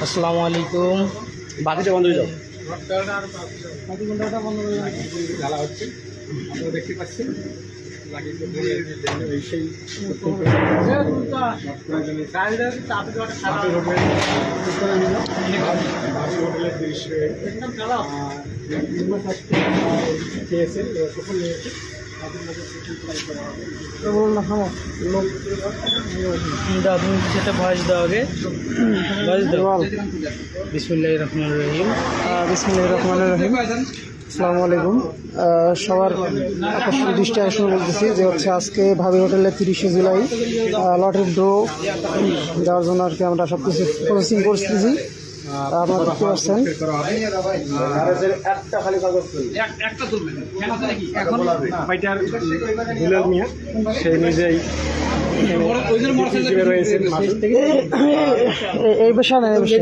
আসসালামু আলাইকুম। বাকিটা বন্ধ হয়ে যাও। জ্বালা হচ্ছে, আপনারা দেখতে পাচ্ছেন। হোটেলের দৃশ্যে খেয়েছেন, সফল নিয়েছে। আপনি সেটা ভয়েস দাও আগে, ভয়েস দাও। বিসমিল্লাহির রহমানির রহিম। বিসমিল্লাহির রহমানির রহিম। আসসালামু আলাইকুম। সবার আকর্ষণ দৃষ্টি আকর্ষণ বলতেছি যে হচ্ছে আজকে ভাবি হোটেলে 30শে জুলাই লটারি ড্র দেওয়ার জন্য আর কি আমরা সব কিছু প্রসেসিং করতেছি। আপনারা দেখতে পাচ্ছেন সে নিজেই রয়েছেন এই বিষয়ে না, এই বিষয়ে